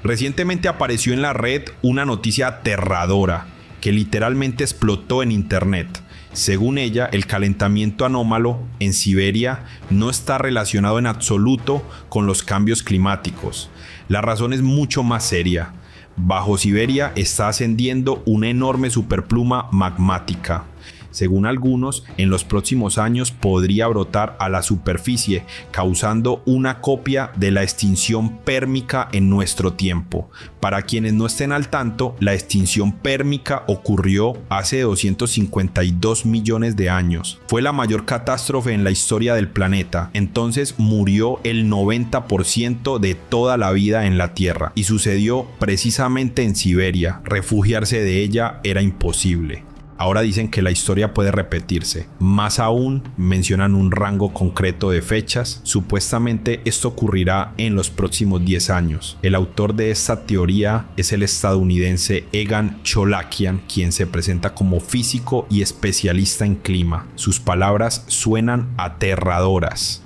Recientemente apareció en la red una noticia aterradora que literalmente explotó en internet. Según ella, el calentamiento anómalo en Siberia no está relacionado en absoluto con los cambios climáticos. La razón es mucho más seria. Bajo Siberia está ascendiendo una enorme superpluma magmática. Según algunos, en los próximos años podría brotar a la superficie, causando una copia de la extinción pérmica en nuestro tiempo. Para quienes no estén al tanto, la extinción pérmica ocurrió hace 252 millones de años. Fue la mayor catástrofe en la historia del planeta. Entonces murió el 90% de toda la vida en la Tierra y sucedió precisamente en Siberia. Refugiarse de ella era imposible. Ahora dicen que la historia puede repetirse. Más aún, mencionan un rango concreto de fechas. Supuestamente esto ocurrirá en los próximos 10 años. El autor de esta teoría es el estadounidense Egan Cholakian, quien se presenta como físico y especialista en clima. Sus palabras suenan aterradoras.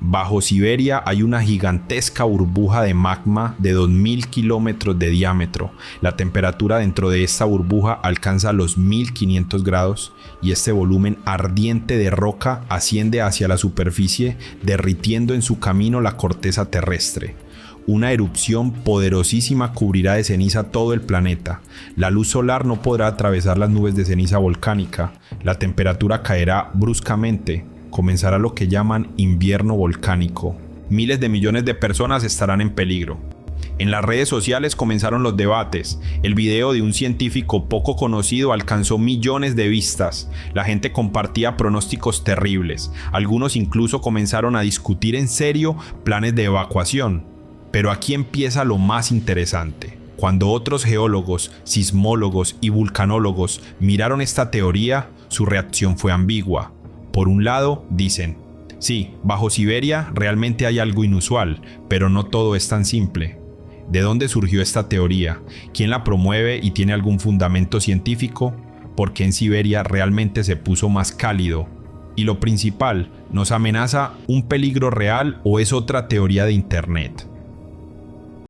Bajo Siberia hay una gigantesca burbuja de magma de 2000 kilómetros de diámetro. La temperatura dentro de esta burbuja alcanza los 1500 grados y este volumen ardiente de roca asciende hacia la superficie, derritiendo en su camino la corteza terrestre. Una erupción poderosísima cubrirá de ceniza todo el planeta. La luz solar no podrá atravesar las nubes de ceniza volcánica. La temperatura caerá bruscamente. Comenzará lo que llaman invierno volcánico. Miles de millones de personas estarán en peligro. En las redes sociales comenzaron los debates. El video de un científico poco conocido alcanzó millones de vistas. La gente compartía pronósticos terribles. Algunos incluso comenzaron a discutir en serio planes de evacuación. Pero aquí empieza lo más interesante. Cuando otros geólogos, sismólogos y vulcanólogos miraron esta teoría, su reacción fue ambigua. Por un lado, dicen, sí, bajo Siberia realmente hay algo inusual, pero no todo es tan simple. ¿De dónde surgió esta teoría? ¿Quién la promueve y tiene algún fundamento científico? ¿Por qué en Siberia realmente se puso más cálido? Y lo principal, ¿nos amenaza un peligro real o es otra teoría de internet?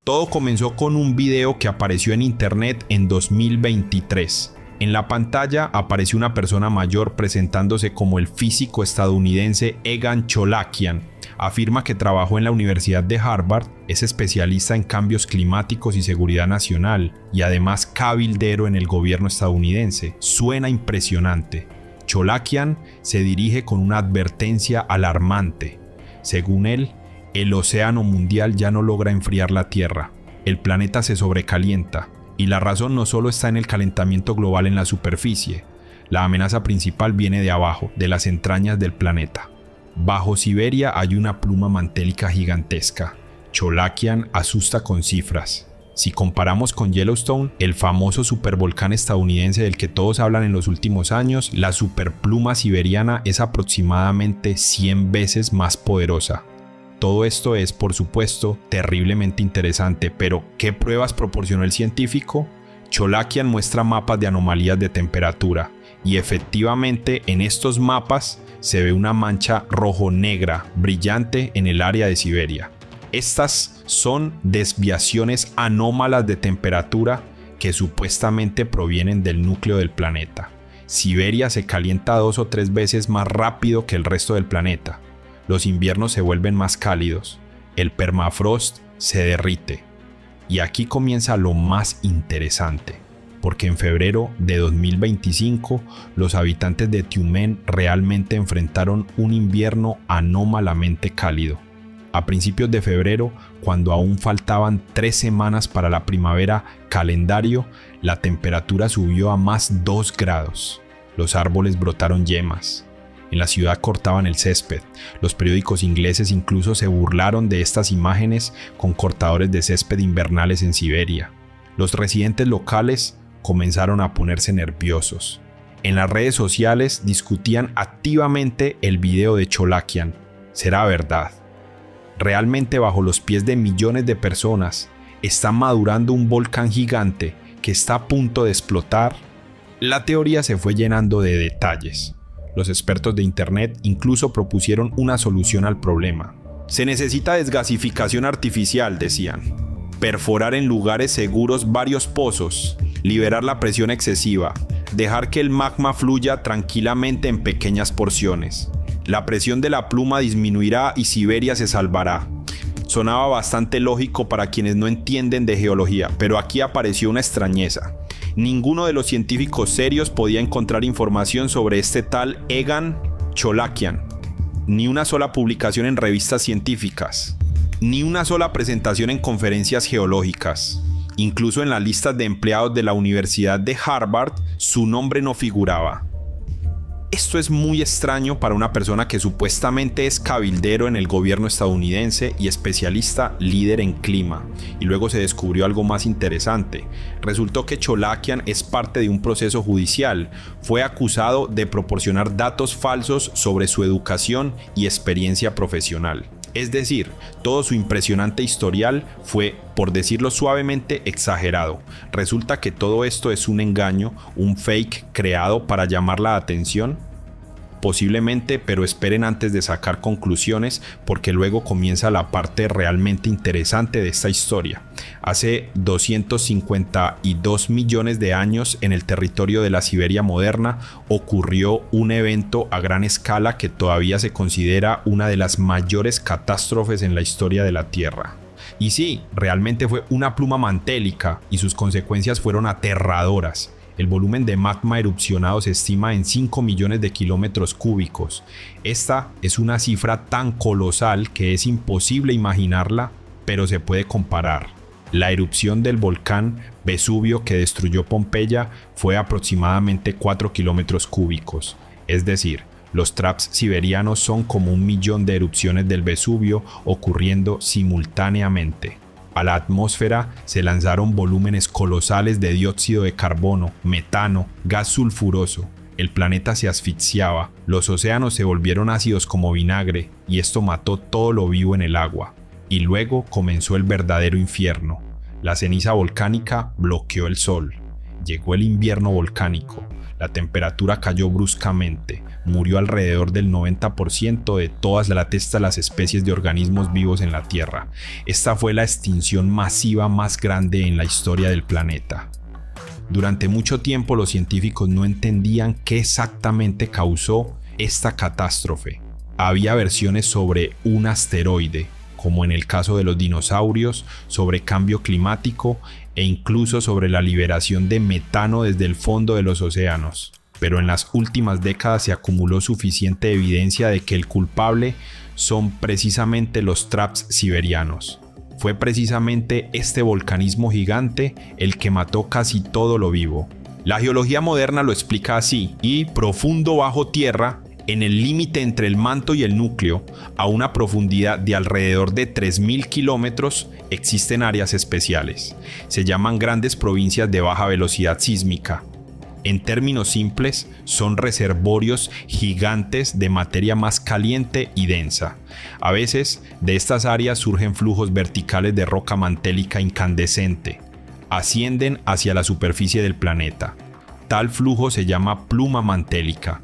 Todo comenzó con un video que apareció en internet en 2023. En la pantalla apareció una persona mayor presentándose como el físico estadounidense Egan Cholakian. Afirma que trabajó en la Universidad de Harvard, es especialista en cambios climáticos y seguridad nacional y además cabildero en el gobierno estadounidense. Suena impresionante. Cholakian se dirige con una advertencia alarmante. Según él, el océano mundial ya no logra enfriar la Tierra. El planeta se sobrecalienta. Y la razón no solo está en el calentamiento global en la superficie. La amenaza principal viene de abajo, de las entrañas del planeta. Bajo Siberia hay una pluma mantélica gigantesca. Cholakian asusta con cifras. Si comparamos con Yellowstone, el famoso supervolcán estadounidense del que todos hablan en los últimos años, la superpluma siberiana es aproximadamente 100 veces más poderosa. Todo esto es, por supuesto, terriblemente interesante, pero ¿qué pruebas proporcionó el científico? Cholakian muestra mapas de anomalías de temperatura y efectivamente en estos mapas se ve una mancha rojo-negra brillante en el área de Siberia. Estas son desviaciones anómalas de temperatura que supuestamente provienen del núcleo del planeta. Siberia se calienta 2 o 3 veces más rápido que el resto del planeta. Los inviernos se vuelven más cálidos, el permafrost se derrite. Y aquí comienza lo más interesante, porque en febrero de 2025 los habitantes de Tiumen realmente enfrentaron un invierno anómalamente cálido. A principios de febrero, cuando aún faltaban 3 semanas para la primavera calendario, la temperatura subió a más 2 grados. Los árboles brotaron yemas. En la ciudad cortaban el césped. Los periódicos ingleses incluso se burlaron de estas imágenes con cortadores de césped invernales en Siberia. Los residentes locales comenzaron a ponerse nerviosos. En las redes sociales discutían activamente el video de Cholakian. ¿Será verdad? ¿Realmente bajo los pies de millones de personas está madurando un volcán gigante que está a punto de explotar? La teoría se fue llenando de detalles. Los expertos de internet incluso propusieron una solución al problema. Se necesita desgasificación artificial, decían. perforar en lugares seguros varios pozos, liberar la presión excesiva, dejar que el magma fluya tranquilamente en pequeñas porciones. La presión de la pluma disminuirá y Siberia se salvará. Sonaba bastante lógico para quienes no entienden de geología, pero aquí apareció una extrañeza. Ninguno de los científicos serios podía encontrar información sobre este tal Egan Cholakian. Ni una sola publicación en revistas científicas. Ni una sola presentación en conferencias geológicas. Incluso en las listas de empleados de la Universidad de Harvard, su nombre no figuraba. Esto es muy extraño para una persona que supuestamente es cabildero en el gobierno estadounidense y especialista líder en clima. Y luego se descubrió algo más interesante. Resultó que Cholakian es parte de un proceso judicial. Fue acusado de proporcionar datos falsos sobre su educación y experiencia profesional. Es decir, todo su impresionante historial fue, por decirlo suavemente, exagerado. Resulta que todo esto es un engaño, un fake creado para llamar la atención. Posiblemente, pero esperen antes de sacar conclusiones porque luego comienza la parte realmente interesante de esta historia. Hace 252 millones de años en el territorio de la Siberia moderna ocurrió un evento a gran escala que todavía se considera una de las mayores catástrofes en la historia de la Tierra. Y sí, realmente fue una pluma mantélica y sus consecuencias fueron aterradoras. El volumen de magma erupcionado se estima en 5 millones de kilómetros cúbicos. Esta es una cifra tan colosal que es imposible imaginarla, pero se puede comparar. La erupción del volcán Vesubio que destruyó Pompeya fue aproximadamente 4 kilómetros cúbicos. Es decir, los traps siberianos son como 1 millón de erupciones del Vesubio ocurriendo simultáneamente. A la atmósfera se lanzaron volúmenes colosales de dióxido de carbono, metano, gas sulfuroso. El planeta se asfixiaba, los océanos se volvieron ácidos como vinagre y esto mató todo lo vivo en el agua. Y luego comenzó el verdadero infierno. La ceniza volcánica bloqueó el sol. Llegó el invierno volcánico. La temperatura cayó bruscamente. Murió alrededor del 90% de todas las especies de organismos vivos en la Tierra. Esta fue la extinción masiva más grande en la historia del planeta. Durante mucho tiempo los científicos no entendían qué exactamente causó esta catástrofe. Había versiones sobre un asteroide, como en el caso de los dinosaurios, sobre cambio climático e incluso sobre la liberación de metano desde el fondo de los océanos. Pero en las últimas décadas se acumuló suficiente evidencia de que el culpable son precisamente los traps siberianos. Fue precisamente este volcanismo gigante el que mató casi todo lo vivo. La geología moderna lo explica así, y profundo bajo tierra, en el límite entre el manto y el núcleo, a una profundidad de alrededor de 3.000 kilómetros, existen áreas especiales. Se llaman grandes provincias de baja velocidad sísmica. En términos simples, son reservorios gigantes de materia más caliente y densa. A veces, de estas áreas surgen flujos verticales de roca mantélica incandescente. Ascienden hacia la superficie del planeta. Tal flujo se llama pluma mantélica.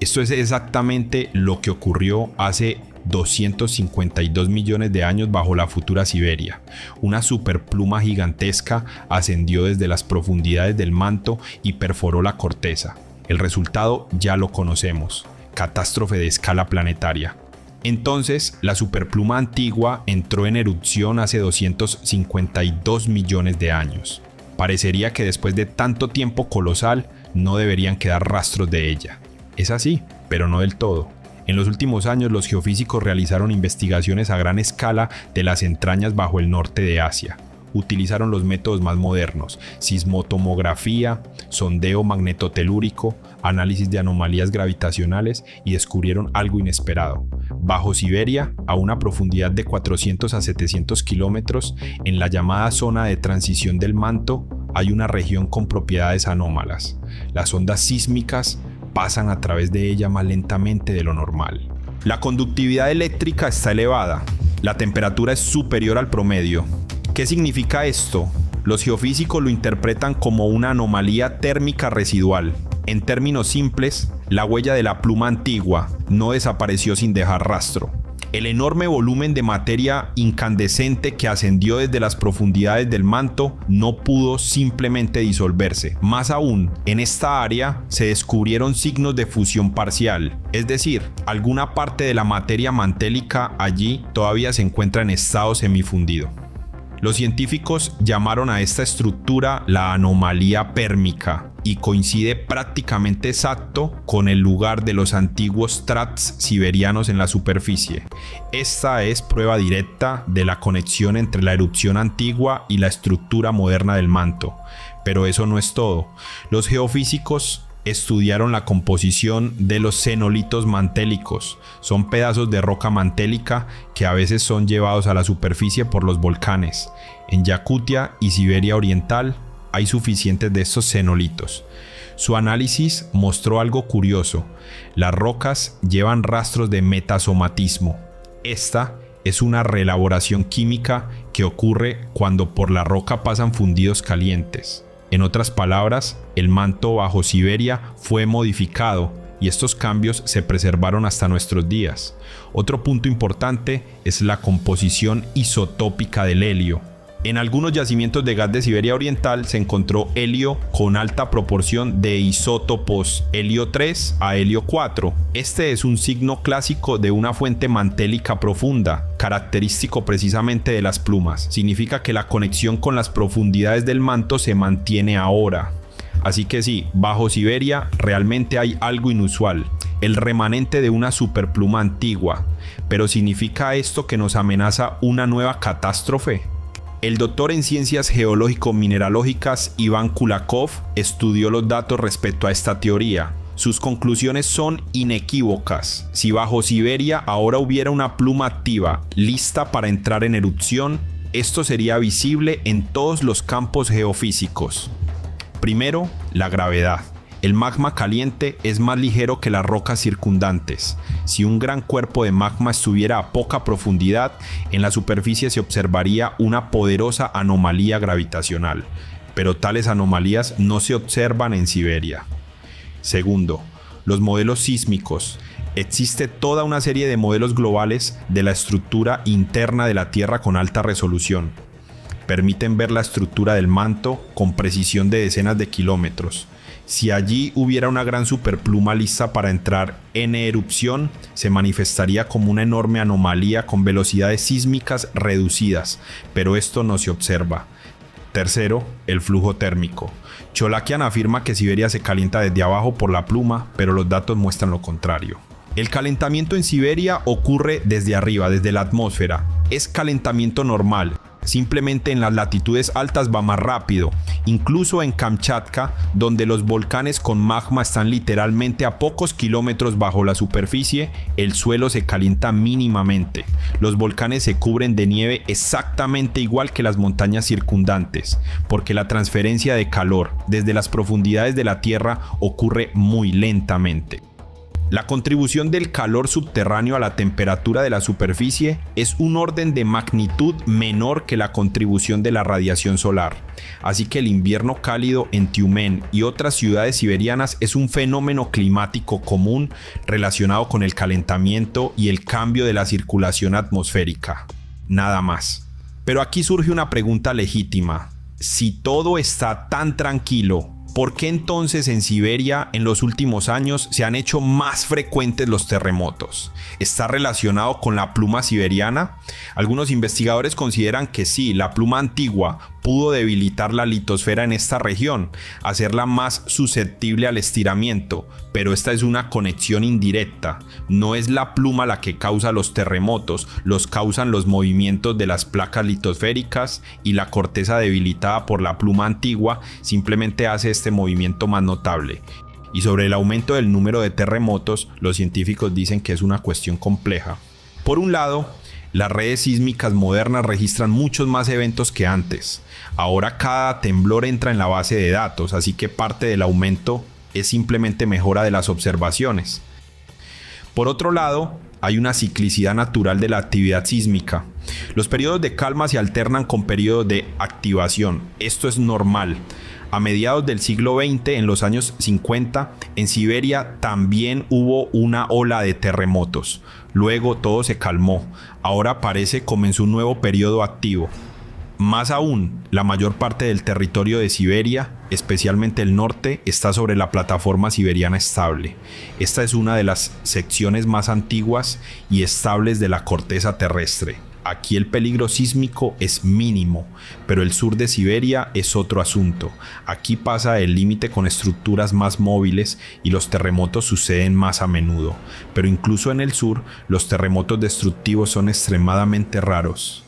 Esto es exactamente lo que ocurrió hace 252 millones de años bajo la futura Siberia. Una superpluma gigantesca ascendió desde las profundidades del manto y perforó la corteza. El resultado ya lo conocemos: catástrofe de escala planetaria. Entonces, la superpluma antigua entró en erupción hace 252 millones de años. Parecería que después de tanto tiempo colosal no deberían quedar rastros de ella. Es así, pero no del todo. En los últimos años los geofísicos realizaron investigaciones a gran escala de las entrañas bajo el norte de Asia. Utilizaron los métodos más modernos: sismotomografía, sondeo magnetotelúrico, análisis de anomalías gravitacionales, y descubrieron algo inesperado. Bajo Siberia, a una profundidad de 400 a 700 kilómetros, en la llamada zona de transición del manto, hay una región con propiedades anómalas. Las ondas sísmicas pasan a través de ella más lentamente de lo normal. La conductividad eléctrica está elevada. La temperatura es superior al promedio. ¿Qué significa esto? Los geofísicos lo interpretan como una anomalía térmica residual. En términos simples, la huella de la pluma antigua no desapareció sin dejar rastro. El enorme volumen de materia incandescente que ascendió desde las profundidades del manto no pudo simplemente disolverse. Más aún, en esta área se descubrieron signos de fusión parcial, es decir, alguna parte de la materia mantélica allí todavía se encuentra en estado semifundido. Los científicos llamaron a esta estructura la anomalía pérmica y coincide prácticamente exacto con el lugar de los antiguos tracts siberianos en la superficie. Esta es prueba directa de la conexión entre la erupción antigua y la estructura moderna del manto. Pero eso no es todo. Los geofísicos estudiaron la composición de los cenolitos mantélicos. Son pedazos de roca mantélica que a veces son llevados a la superficie por los volcanes. En Yakutia y Siberia Oriental hay suficientes de estos cenolitos. Su análisis mostró algo curioso. Las rocas llevan rastros de metasomatismo. Esta es una reelaboración química que ocurre cuando por la roca pasan fundidos calientes. En otras palabras, el manto bajo Siberia fue modificado y estos cambios se preservaron hasta nuestros días. Otro punto importante es la composición isotópica del helio. En algunos yacimientos de gas de Siberia Oriental se encontró helio con alta proporción de isótopos helio 3 a helio 4. Este es un signo clásico de una fuente mantélica profunda, característico precisamente de las plumas. Significa que la conexión con las profundidades del manto se mantiene ahora. Así que sí, bajo Siberia realmente hay algo inusual, el remanente de una superpluma antigua. Pero ¿significa esto que nos amenaza una nueva catástrofe? El doctor en ciencias geológico-mineralógicas Iván Kulakov estudió los datos respecto a esta teoría. Sus conclusiones son inequívocas. Si bajo Siberia ahora hubiera una pluma activa, lista para entrar en erupción, esto sería visible en todos los campos geofísicos. Primero, la gravedad. El magma caliente es más ligero que las rocas circundantes. Si un gran cuerpo de magma estuviera a poca profundidad, en la superficie se observaría una poderosa anomalía gravitacional, pero tales anomalías no se observan en Siberia. Segundo, los modelos sísmicos. Existe toda una serie de modelos globales de la estructura interna de la Tierra con alta resolución. Permiten ver la estructura del manto con precisión de decenas de kilómetros. Si allí hubiera una gran superpluma lista para entrar en erupción, se manifestaría como una enorme anomalía con velocidades sísmicas reducidas, pero esto no se observa. Tercero, el flujo térmico. Cholakian afirma que Siberia se calienta desde abajo por la pluma, pero los datos muestran lo contrario. El calentamiento en Siberia ocurre desde arriba, desde la atmósfera. Es calentamiento normal. Simplemente en las latitudes altas va más rápido. Incluso en Kamchatka, donde los volcanes con magma están literalmente a pocos kilómetros bajo la superficie, el suelo se calienta mínimamente. Los volcanes se cubren de nieve exactamente igual que las montañas circundantes, porque la transferencia de calor desde las profundidades de la Tierra ocurre muy lentamente. La contribución del calor subterráneo a la temperatura de la superficie es un orden de magnitud menor que la contribución de la radiación solar. Así que el invierno cálido en Tiumen y otras ciudades siberianas es un fenómeno climático común relacionado con el calentamiento y el cambio de la circulación atmosférica. Nada más. Pero aquí surge una pregunta legítima. Si todo está tan tranquilo, ¿por qué entonces en Siberia en los últimos años se han hecho más frecuentes los terremotos? ¿Está relacionado con la pluma siberiana? Algunos investigadores consideran que sí, la pluma antigua pudo debilitar la litosfera en esta región, hacerla más susceptible al estiramiento, pero esta es una conexión indirecta. No es la pluma la que causa los terremotos, los causan los movimientos de las placas litosféricas y la corteza debilitada por la pluma antigua simplemente hace este movimiento más notable. Y sobre el aumento del número de terremotos, los científicos dicen que es una cuestión compleja. Por un lado, las redes sísmicas modernas registran muchos más eventos que antes. Ahora cada temblor entra en la base de datos, así que parte del aumento es simplemente mejora de las observaciones. Por otro lado, hay una ciclicidad natural de la actividad sísmica. Los periodos de calma se alternan con periodos de activación. Esto es normal. A mediados del siglo XX, en los años 50, en Siberia también hubo una ola de terremotos. Luego todo se calmó. Ahora parece comenzó un nuevo periodo activo. Más aún, la mayor parte del territorio de Siberia, especialmente el norte, está sobre la plataforma siberiana estable. Esta es una de las secciones más antiguas y estables de la corteza terrestre. Aquí el peligro sísmico es mínimo, pero el sur de Siberia es otro asunto. Aquí pasa el límite con estructuras más móviles y los terremotos suceden más a menudo. Pero incluso en el sur, los terremotos destructivos son extremadamente raros.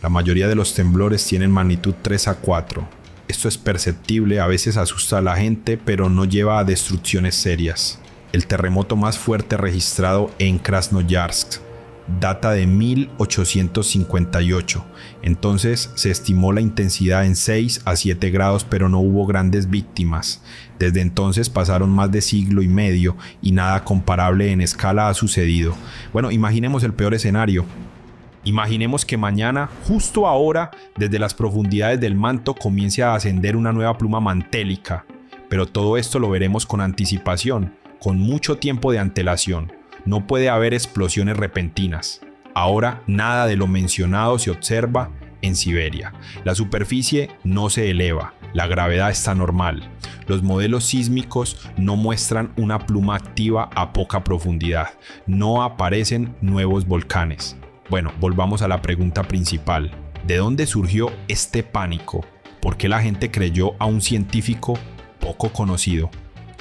La mayoría de los temblores tienen magnitud 3 a 4. Esto es perceptible, a veces asusta a la gente, pero no lleva a destrucciones serias. El terremoto más fuerte registrado en Krasnoyarsk data de 1858, entonces se estimó la intensidad en 6 a 7 grados, pero no hubo grandes víctimas. Desde entonces pasaron más de siglo y medio y nada comparable en escala ha sucedido. Bueno, imaginemos el peor escenario. Imaginemos que mañana, justo ahora, desde las profundidades del manto comience a ascender una nueva pluma mantélica, pero todo esto lo veremos con anticipación, con mucho tiempo de antelación. No puede haber explosiones repentinas. Ahora nada de lo mencionado se observa en Siberia. La superficie no se eleva, la gravedad está normal. Los modelos sísmicos no muestran una pluma activa a poca profundidad. No aparecen nuevos volcanes. Bueno, volvamos a la pregunta principal. ¿De dónde surgió este pánico? ¿Por qué la gente creyó a un científico poco conocido?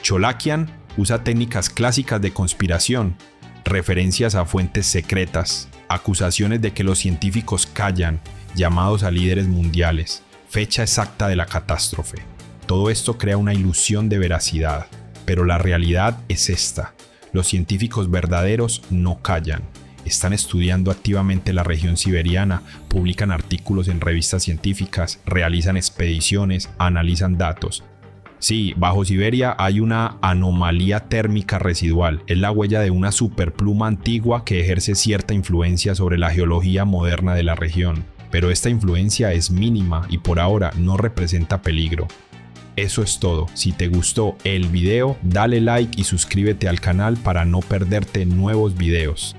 Cholakian usa técnicas clásicas de conspiración, referencias a fuentes secretas, acusaciones de que los científicos callan, llamados a líderes mundiales, fecha exacta de la catástrofe. Todo esto crea una ilusión de veracidad, pero la realidad es esta. Los científicos verdaderos no callan. Están estudiando activamente la región siberiana, publican artículos en revistas científicas, realizan expediciones, analizan datos. Sí, bajo Siberia hay una anomalía térmica residual. Es la huella de una superpluma antigua que ejerce cierta influencia sobre la geología moderna de la región. Pero esta influencia es mínima y por ahora no representa peligro. Eso es todo. Si te gustó el video, dale like y suscríbete al canal para no perderte nuevos videos.